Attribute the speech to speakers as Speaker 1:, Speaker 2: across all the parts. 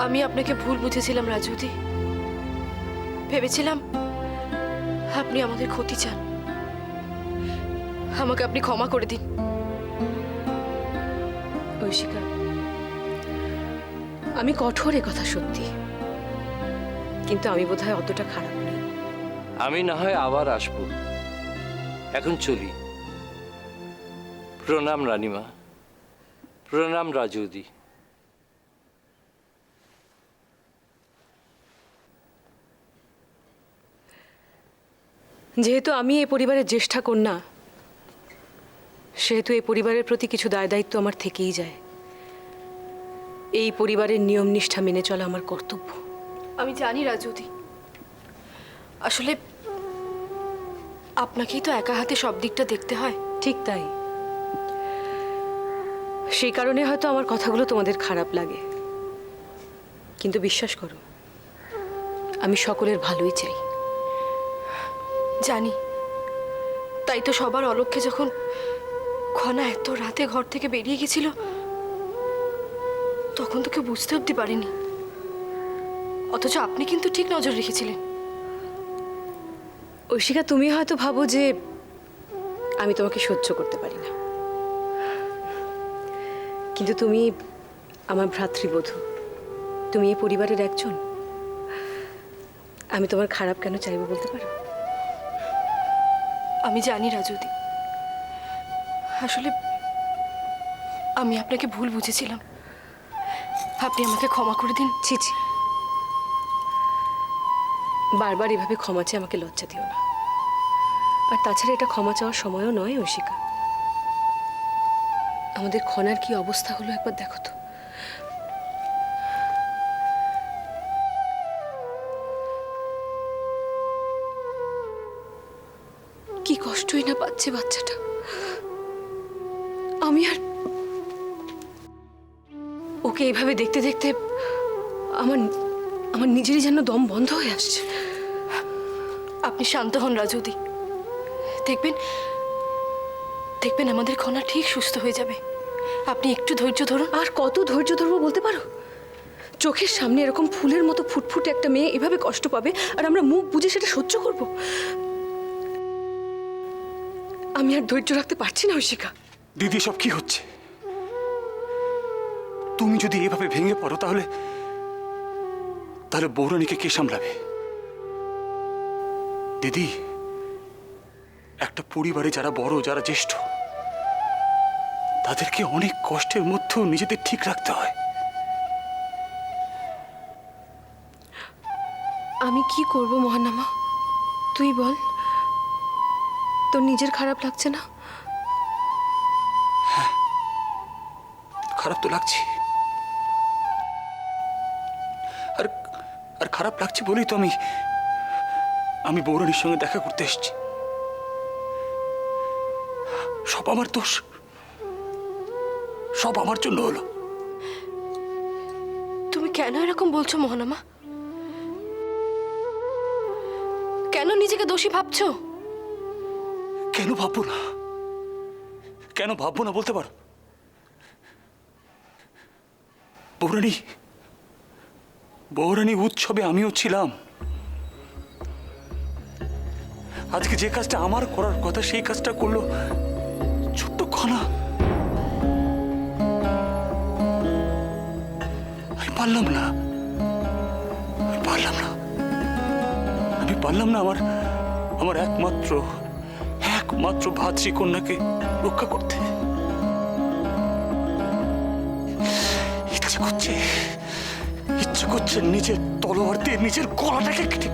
Speaker 1: আমি আপনাকে ভুল বুঝেছিলাম রাজুদি। ভেবেছিলাম আপনি আমাদের ক্ষতি চান। আমাকে আপনি ক্ষমা করে দিন।
Speaker 2: ঐশিকা, আমি কঠোর, এ কথা সত্যি, কিন্তু আমি বোধহয় অতটা খারাপ নই।
Speaker 3: আমি না হয় আবার আসবো, এখন চলি। প্রণাম রানীমা, প্রণাম রাজুদি।
Speaker 2: যেহেতু আমি এই পরিবারের জ্যেষ্ঠা কন্যা, সেহেতু এই পরিবারের প্রতি কিছু দায় দায়িত্ব আমার থেকেই যায়। এই পরিবারের নিয়ম নিষ্ঠা মেনে চলা আমার কর্তব্য।
Speaker 1: আমি জানি রাজুদি, আসলে আপনাকেই তো একা হাতে সব দিকটা দেখতে হয়।
Speaker 2: ঠিক তাই, সেই কারণে হয়তো আমার কথাগুলো তোমাদের খারাপ লাগে, কিন্তু বিশ্বাস করো, আমি সকলের ভালোই চাই।
Speaker 1: জানি, তাই তো সবার অলক্ষ্যে যখন খনা এত রাতে ঘর থেকে বেরিয়ে গেছিল, তখন তো কেউ বুঝতে অব্দি পারেনি। অথচ আপনি কিন্তু ঠিক নজর রেখেছিলেন।
Speaker 2: ঐশিকা, তুমি হয়তো ভাবো যে আমি তোমাকে সহ্য করতে পারি না, কিন্তু তুমি আমার ভ্রাতৃবধূ, তুমি এই পরিবারের একজন। আমি তোমার খারাপ কেন চাইবো বলতে পারো?
Speaker 1: আমি জানি রাজুদি, আসলে আমি আপনাকে ভুল বুঝেছিলাম। আপনি আমাকে ক্ষমা করে দিন।
Speaker 2: ছি ছি, বারবার এভাবে ক্ষমা চেয়ে আমাকে লজ্জা দিও না। আর তাছাড়া এটা ক্ষমা চাওয়ার সময়ও নয় ঐশিকা। আমাদের খনার কি অবস্থা হলো একবার দেখো তো। কি কষ্টই না পাচ্ছে বাচ্চাটা। আমি আর ওকে এইভাবে দেখতে দেখতে আমার আমার নিজেরই যেন দম বন্ধ হয়ে আসছে।
Speaker 1: আপনি শান্ত হন রাজুদি, দেখবেন দেখবেন আমাদের খনা ঠিক সুস্থ হয়ে যাবে। আপনি একটু ধৈর্য ধরুন।
Speaker 2: আর কত ধৈর্য ধরবো বলতে পারো? চোখের সামনে এরকম ফুলের মতো ফুটফুটে একটা মেয়ে এভাবে কষ্ট পাবে, আর আমরা মুখ বুজে সেটা সহ্য করব? আমি আর ধৈর্য রাখতে পারছি না ঐশিকা।
Speaker 4: দিদি, সব কি হচ্ছে? তুমি যদি এভাবে ভেঙে পড়ো তাহলে তাহলে বৌরানীকে কে সামলাবে? দিদি, একটা পরিবারে যারা বড়, যারা জ্যেষ্ঠ, তাদেরকে অনেক কষ্টের মধ্যেও নিজেদের ঠিক রাখতে হয়।
Speaker 2: আমি কি করব মহানামা, তুই বল। তোর নিজের খারাপ লাগছে না?
Speaker 4: খারাপ তো লাগছে, আর আর খারাপ লাগছে বলেই তো আমি বৌরানীর সঙ্গে দেখা করতে এসেছি। সব আমার দোষ, সব আমার জন্য হলো।
Speaker 1: তুমি কেন এরকম বলছো মোহনামা? কেন নিজেকে দোষী ভাবছো?
Speaker 4: কেন ভাববো না? কেন ভাববো না বলতে পারো? বৌরানী উৎসবে আমিও ছিলাম। আজকে যে কাজটা আমার করার কথা সেই কাজটা করলো ছোট্ট খনা। আমি পারলাম না আমার একমাত্র ভাতৃ কন্যাকে রক্ষা করতে। ইচ্ছে করছে নিজের তলোয়ার দিয়ে নিজের গলাটাকে কেটে।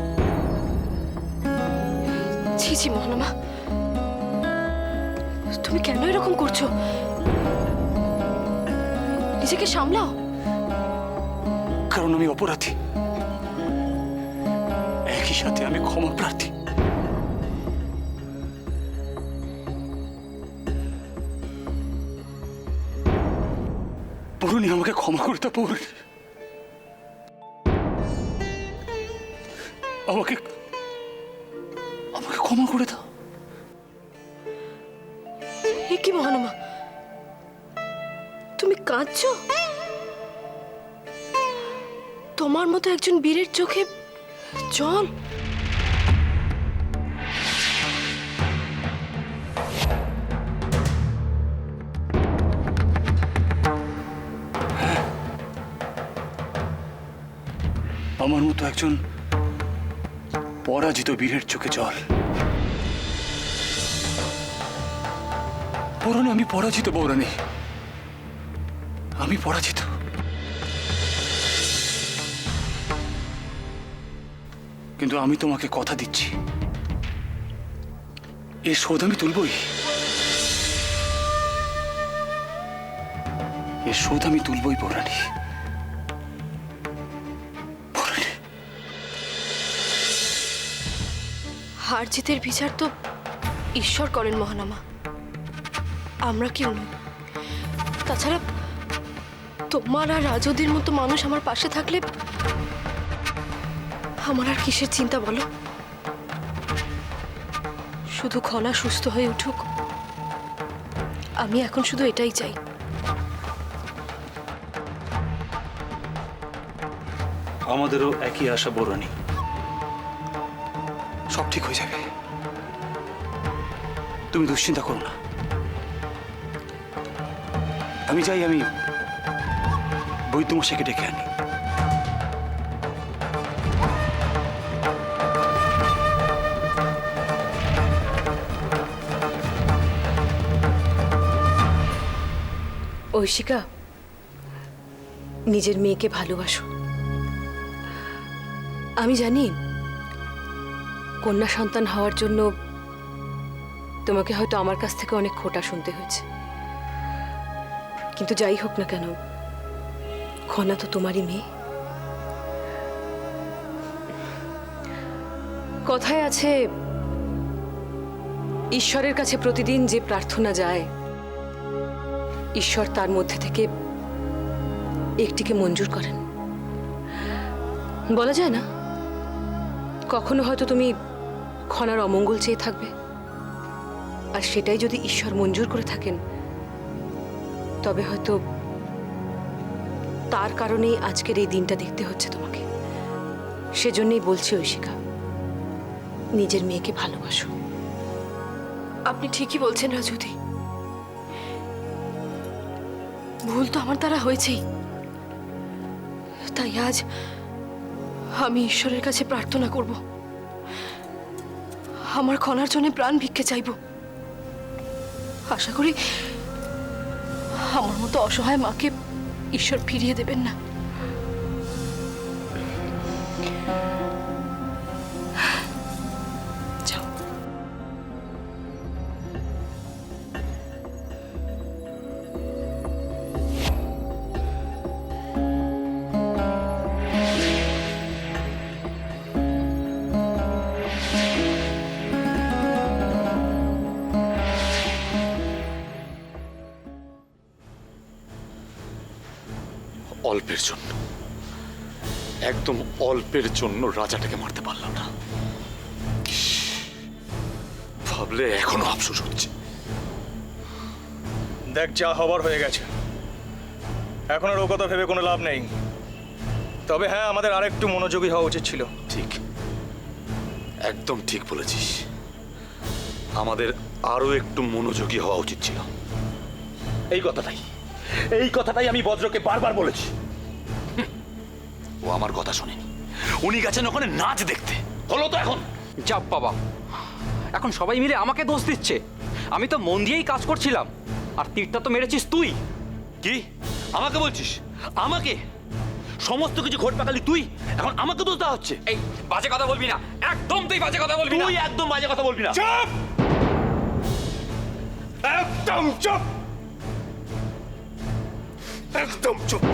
Speaker 1: ছি ছি মোহনামা, তুমি কেন এরকম করছো? নিজেকে সামলাও।
Speaker 4: কারণ আমি অপরাধী, একই সাথে আমি ক্ষমা প্রার্থী। বরুণী, আমাকে ক্ষমা করে দাও। বরুণী, আমাকে ক্ষমা করে দাও।
Speaker 1: এ কি মহানামা, তুমি কাঁদছো? তোমার মতো একজন বীরের চোখে জল?
Speaker 4: আমার মতো একজন পরাজিত বীরের চোখে জল। বৌরানী, আমি পরাজিত বৌরানী, আমি পরাজিত। কিন্তু আমি তোমাকে কথা দিচ্ছি, এ শোধ আমি তুলবই, এ শোধ আমি তুলবই বৌরানী।
Speaker 1: হার জিতের বিচার তো ঈশ্বর করেন মহানামা, আমরা কেউ নই। তাছাড়া তোমার আর রাজুদির মতো মানুষ আমার পাশে থাকলে আমার আর কিসের চিন্তা বলো? শুধু খনা সুস্থ হয়ে উঠুক, আমি এখন শুধু এটাই চাই।
Speaker 4: আমাদেরও একই আশা বৌরানী, সব ঠিক হয়ে যাবে, তুমি দুশ্চিন্তা করো না। আমি যাই, আমি বৈদ্যমশাইকে ডেকে আনি।
Speaker 2: ঐশিকা, নিজের মেয়েকে ভালোবাসো। আমি জানি কন্যা সন্তান হওয়ার জন্য তোমাকে হয়তো আমার কাছ থেকে অনেক খোঁটা শুনতে হয়েছে, কিন্তু যাই হোক না কেন, খনা তো তোমারই মেয়ে। কথায় আছে, ঈশ্বরের কাছে প্রতিদিন যে প্রার্থনা যায়, ঈশ্বর তার মধ্যে থেকে একটিকে মঞ্জুর করেন। বলা যায় না, কখনো হয়তো তুমি খনার অমঙ্গল চেয়ে থাকবে, আর সেটাই যদি ঈশ্বর মঞ্জুর করে থাকেন, তবে হয়তো তার কারণেই আজকের এই দিনটা দেখতে হচ্ছে তোমাকে। সেজন্যই বলছি ঐশিকা, নিজের মেয়েকে ভালোবাসো।
Speaker 1: আপনি ঠিকই বলছেন রাজুদি, ভুল তো আমার দ্বারা হয়েছেই। তাই আজ আমি ঈশ্বরের কাছে প্রার্থনা করব, আমার খনার জন্য প্রাণ ভিক্ষে চাইব। আশা করি আমার মতো অসহায় মাকে ঈশ্বর ফিরিয়ে দেবেন না। যাও।
Speaker 5: অল্পের জন্য, একদম অল্পের জন্য রাজাটাকে মারতে পারলাম না। ভাবলে এখনো আফসোস হচ্ছে।
Speaker 6: দেখ, যা হবার হয়ে গেছে, এখন আর ও কথা ভেবে কোনো লাভ নেই। তবে হ্যাঁ, আমাদের আরেকটু মনোযোগী হওয়া উচিত ছিল।
Speaker 5: ঠিক, একদম ঠিক বলেছিস, আমাদের আরো একটু মনোযোগী হওয়া উচিত ছিল। এই কথাটাই আমি বজ্রকে বারবার বলেছি। ও আমার কথা শোনেনি, উনি গেছেন ওখানে নাচ দেখতে। হলো তো এখন।
Speaker 7: চাপ বাবা, এখন সবাই মিলে আমাকে দোষ দিচ্ছে। আমি তো মন দিয়েই কাজ করছিলাম, আর তীরটা তো মেরেছিস তুই।
Speaker 5: কি আমাকে বলছিস? আমাকে? সমস্ত কিছু ঘট পাকালি তুই, এখন আমাকে দোষ দেওয়া হচ্ছে?
Speaker 7: এই বাজে কথা বলবি না, একদম তুই বাজে কথা বলবি না।
Speaker 5: তুই একদম বাজে কথা বলবি না।
Speaker 6: চুপ! একদম চুপ! একদম চুপ!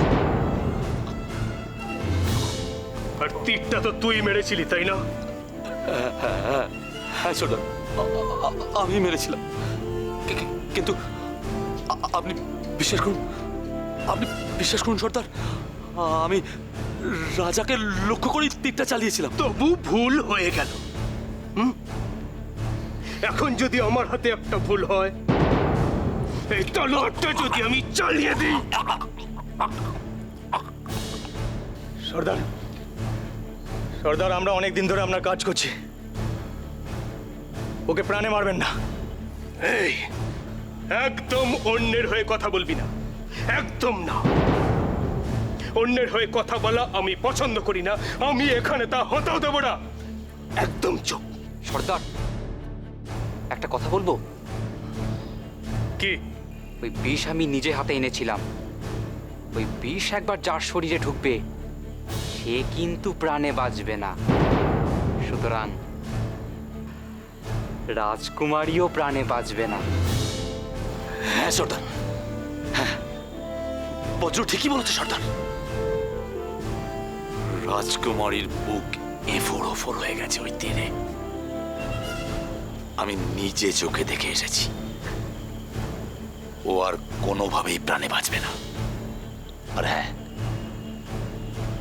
Speaker 6: আর তীরটা তো তুই মেরেছিলি, তাই না?
Speaker 5: হ্যাঁ ছোটন, আমি মেরেছিলাম, কিন্তু আপনি বিশ্বাস করুন, সর্দার, আমি রাজাকে লক্ষ্য করেই তীরটা চালিয়েছিলাম।
Speaker 6: তবু ভুল হয়ে গেল। এখন যদি আমার হাতে একটা ভুল হয়, এই তলোয়ারটা যদি আমি চালিয়ে দিই, সর্দার, সর্দার, আমরা অনেক দিন ধরে আপনার কাজ করছি। ওকে প্রাণে মারবেন না।
Speaker 8: এই একদম অন্যের হয়ে কথা বলবি না, একদম না। অন্যের হয়ে কথা বলা আমি পছন্দ করি না, আমি এখানে তা হতেও দেব না। একদম চুপ।
Speaker 7: সর্দার, একটা কথা বলবো?
Speaker 8: কি?
Speaker 7: ওই বিষ আমি নিজে হাতে এনেছিলাম। ওই বিষ একবার যার শরীরে ঢুকবে সে কিন্তু প্রাণে বাঁচবে না। সুতরাং রাজকুমারীও প্রাণে বাঁচবে না।
Speaker 5: হ্যাঁ সর্দার, হ্যাঁ, বজ্র ঠিকই বলেছে সর্দার। রাজকুমারীর বুক এফোড় ওফোড় হয়ে গেছে ওই তীরে। আমি নিজে চোখে দেখে এসেছি। ও আর কোনোভাবেই প্রাণে বাঁচবে না। আর হ্যাঁ,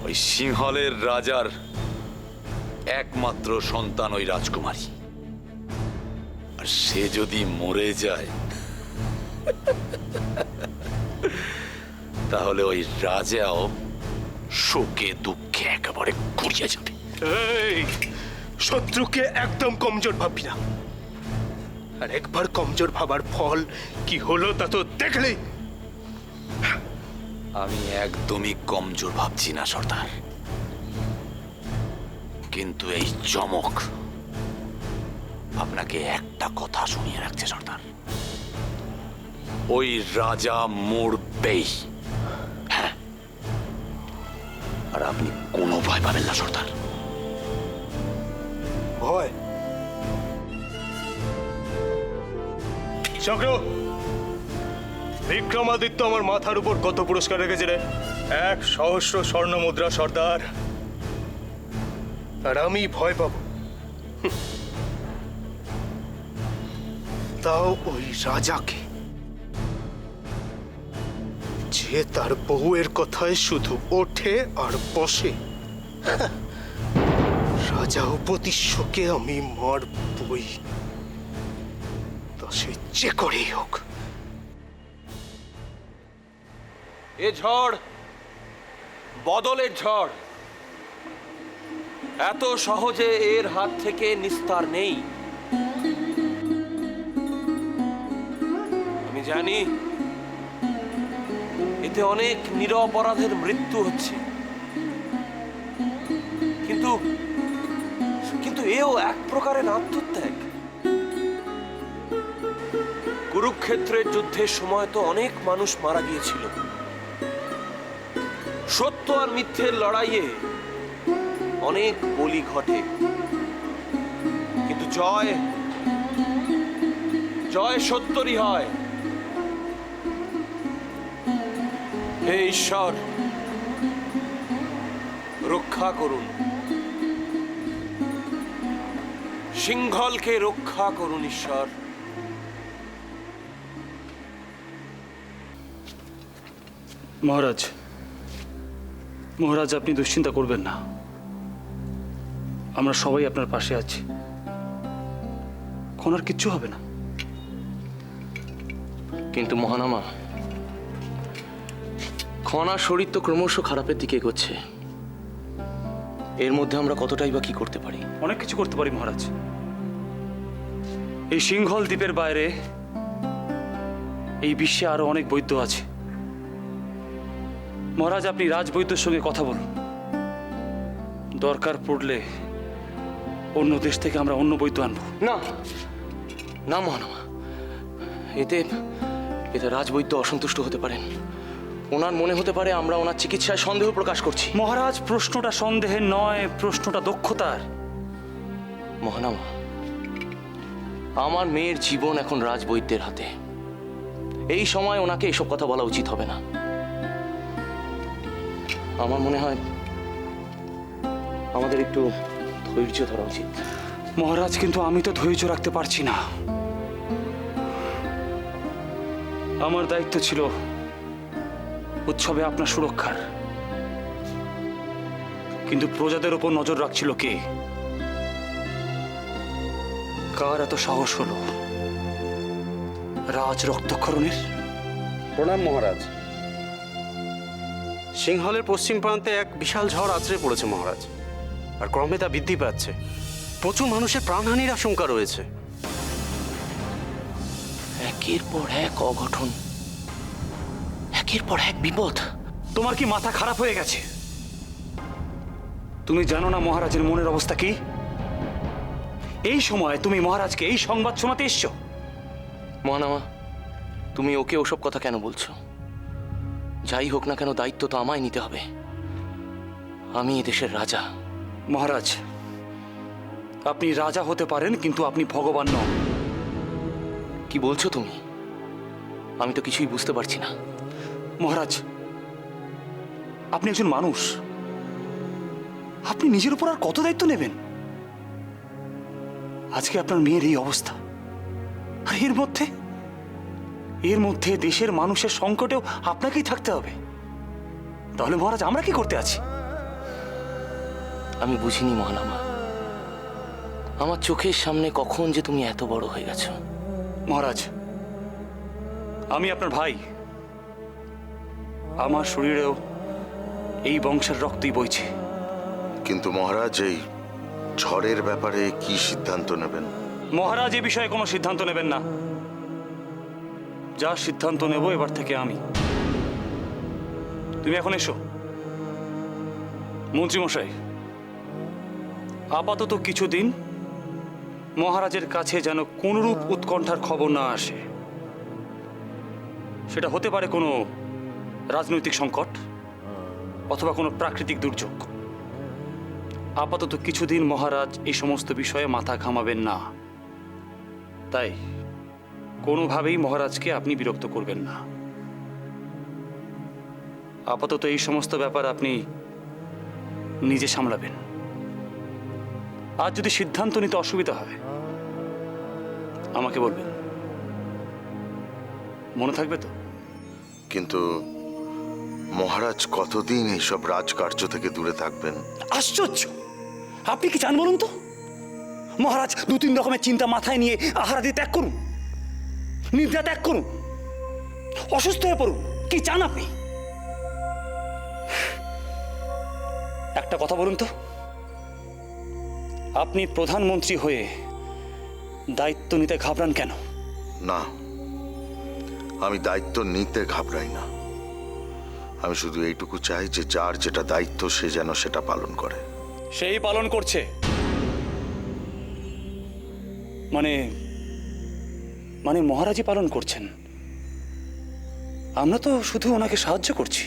Speaker 5: ওই সিংহলের রাজার একমাত্র সন্তান ওই রাজকুমারী। আর সে যদি মরে যায় তাহলে ওই রাজাও শোকে দুঃখে একেবারে ঘুরিয়ে যাবে।
Speaker 8: এই শত্রুকে একদম কমজোর ভাববি না। আর একবার কমজোর ভাবার ফল কি হলো তা তো দেখলেই।
Speaker 5: আমি একদমই কমজোর ভাবছি না সর্দার, কিন্তু এই চমক আপনাকে একটা কথা শুনিয়ে রাখছে সর্দার। ওই রাজা মরবেই। হ্যাঁ, আর আপনি কোনো ভয় পাবেন না সর্দার।
Speaker 8: ভয়? চক্র, বিক্রমাদিত্য আমার মাথার উপর কত পুরস্কার রেখেছে রে?
Speaker 6: 1 সহস্র স্বর্ণ মুদ্রা সর্দার।
Speaker 8: আর আমি ভয় পাবো? তাও ওই রাজাকে, যে তার বউয়ের কথায় শুধু ওঠে আর বসে। রাজা উপতিষ্যকে আমি মারবই, তা সে যে করেই হোক।
Speaker 3: এ ঝড় বদলের ঝড়, এত সহজে এর হাত থেকে নিস্তার নেই। আমি জানি এতে অনেক নিরপরাধের মৃত্যু হচ্ছে, কিন্তু কিন্তু এও এক প্রকারের আত্মত্যাগ। কুরুক্ষেত্রের যুদ্ধের সময় তো অনেক মানুষ মারা গিয়েছিল। সত্য আর মিথ্যের লড়াইয়ে অনেক বলি ঘটে, কিন্তু জয় জয় সত্যরই হয়। হে ঈশ্বর, রক্ষা করুন, সিংহলকে রক্ষা করুন ঈশ্বর।
Speaker 4: মহারাজ, মহারাজ, আপনি দুশ্চিন্তা করবেন না। আমরা সবাই আপনার পাশে আছি। খনার কিচ্ছু হবে না।
Speaker 3: কিন্তু মহানামা, খনার শরীর তো ক্রমশ খারাপের দিকে এগোচ্ছে। এর মধ্যে আমরা কতটাই বা কি করতে পারি?
Speaker 4: অনেক কিছু করতে পারি মহারাজ। এই সিংহল দ্বীপের বাইরে এই বিশ্বে আরো অনেক বৈদ্য আছে। মহারাজ, আপনি রাজবৈদ্যের সঙ্গে কথা বলুন। দরকার পড়লে অন্য দেশ থেকে আমরা অন্য বৈদ্য আনবো।
Speaker 3: না না মহানামা, এতে এতে রাজবৈদ্য অসন্তুষ্ট হতে পারেন। ওনার মনে হতে পারে আমরা ওনার চিকিৎসায় সন্দেহ প্রকাশ করছি।
Speaker 4: মহারাজ, প্রশ্নটা সন্দেহের নয়, প্রশ্নটা দক্ষতার।
Speaker 3: মহানামা, আমার মেয়ের জীবন এখন রাজবৈদ্যের হাতে। এই সময় ওনাকে এসব কথা বলা উচিত হবে না। আমার মনে হয় আমাদের একটু ধৈর্য ধরা উচিত।
Speaker 4: মহারাজ, কিন্তু আমি তো ধৈর্য রাখতে পারছি না। আমার দায়িত্ব ছিল উৎসবে আপনার সুরক্ষার, কিন্তু প্রজাদের উপর নজর রাখছিল কে? কার এত সাহস হলো রাজ রক্তক্ষরণের?
Speaker 3: প্রণাম মহারাজ।
Speaker 9: সিংহলের পশ্চিম প্রান্তে এক বিশাল ঝড় আছড়ে পড়েছে মহারাজ, আর ক্রমে তা বৃদ্ধি পাচ্ছে। প্রচুর মানুষের প্রাণহানির আশঙ্কা রয়েছে।
Speaker 3: একের পর এক অঘটন, একের পর এক বিপদ।
Speaker 4: তোমার কি মাথা খারাপ হয়ে গেছে? তুমি জানো না মহারাজের মনের অবস্থা কি? এই সময় তুমি মহারাজকে এই সংবাদ শোনাতে এসছো?
Speaker 3: মহানামা, তুমি ওকে ওসব কথা কেন বলছো? যাই হোক না কেন, দায়িত্ব তো আমায় নিতে হবে। আমি এদেশের রাজা।
Speaker 4: মহারাজ, আপনি রাজা হতে পারেন, কিন্তু আপনি ভগবান নন।
Speaker 3: কি বলছো তুমি? আমি তো কিছুই বুঝতে পারছি না।
Speaker 4: মহারাজ, আপনি একজন মানুষ। আপনি নিজের উপর আর কত দায়িত্ব নেবেন? আজকে আপনার মেয়ের এই অবস্থা, আর এর মধ্যে দেশের মানুষের সংকটেও আপনাকেই থাকতে হবে। তাহলে মহারাজ আমরা কি করতে আছি?
Speaker 3: আমি বুঝিনি মহানামা, আমার চোখের সামনে কখন যে তুমি এত বড় হয়ে গেছো।
Speaker 4: মহারাজ, আমি আপনার ভাই। আমার শরীরেও এই বংশের রক্তই বইছে।
Speaker 10: কিন্তু মহারাজ, এই ঝড়ের ব্যাপারে কি সিদ্ধান্ত নেবেন?
Speaker 4: মহারাজ এ বিষয়ে কোনো সিদ্ধান্ত নেবেন না। যা সিদ্ধান্ত নেব এবার থেকে আমি। তুমি এখন এসো। মন্ত্রীমশাই, আপাতত কিছুদিন মহারাজের কাছে যেন কোনরূপ উৎকণ্ঠার খবর না আসে। সেটা হতে পারে কোনো রাজনৈতিক সংকট অথবা কোনো প্রাকৃতিক দুর্যোগ। আপাতত কিছুদিন মহারাজ এই সমস্ত বিষয়ে মাথা ঘামাবেন না। তাই কোনোভাবেই মহারাজকে আপনি বিরক্ত করবেন না। আপাতত এই সমস্ত ব্যাপার আপনি নিজে সামলাবেন। আর যদি সিদ্ধান্ত নিতে অসুবিধা হয় আমাকে বলবেন, মনে থাকবে তো?
Speaker 10: কিন্তু মহারাজ কতদিন এইসব রাজকার্য থেকে দূরে থাকবেন?
Speaker 4: আশ্চর্য! আপনি কি চান বলুন তো? মহারাজ 2-3 রকমের চিন্তা মাথায় নিয়ে আহারাদি ত্যাগ করুন, নিদ্রা ত্যাগ করুন, অসুস্থ হয়ে পড়ুন? কি চান আপনি? একটা কথা বলুন তো, আপনি প্রধানমন্ত্রী হয়ে দায়িত্ব নিতে ঘাবড়ান কেন?
Speaker 10: না, আমি দায়িত্ব নিতে ঘাবড়াই না। আমি শুধু এইটুকু চাই যে যার যেটা দায়িত্ব সে যেন সেটা পালন করে।
Speaker 4: সেই পালন করছে। মানে মহারাজই পালন করছেন, আমরা তো শুধু ওনাকে সাহায্য করছি।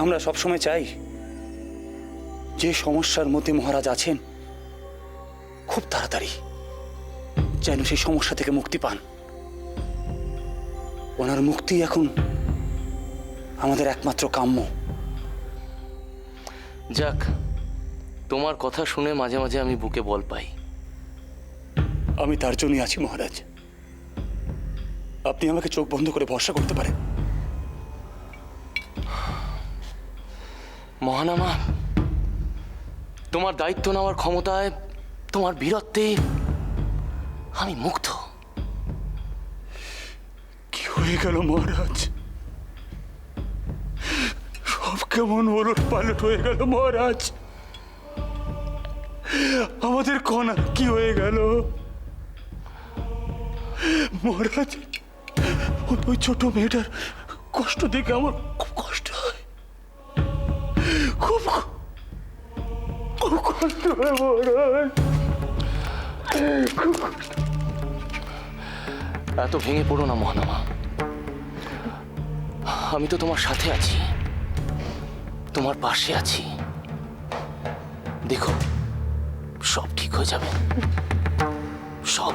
Speaker 4: আমরা সবসময় চাই যে সমস্যার মধ্যে মহারাজ আছেন খুব তাড়াতাড়ি যেন সেই সমস্যা থেকে মুক্তি পান। ওনার মুক্তি এখন আমাদের একমাত্র কাম্য।
Speaker 3: যাক, তোমার কথা শুনে মাঝে মাঝে আমি বুকে বল পাই।
Speaker 4: আমি তার জন্যই আছি মহারাজ। আপনি আমাকে চোখ বন্ধ করে ভরসা করতে পারেন।
Speaker 3: মহানামা, তোমার দায়িত্ব নেওয়ার ক্ষমতায়, তোমার বীরত্বে আমি মুগ্ধ।
Speaker 4: কি হয়ে গেল মহারাজ? সব কেমন ওলট পালট হয়ে গেল মহারাজ। আমাদের কণা কি হয়ে গেল মহারাজ? ওই ছোট মেয়েটার কষ্ট দেখে আমার খুব কষ্ট হয়, খুব কষ্ট হয় মহারাজ।
Speaker 3: এত ভেঙে পড়ো না মহানামা, আমি তো তোমার সাথে আছি, তোমার পাশে আছি। দেখো, সব ঠিক হয়ে যাবে, সব।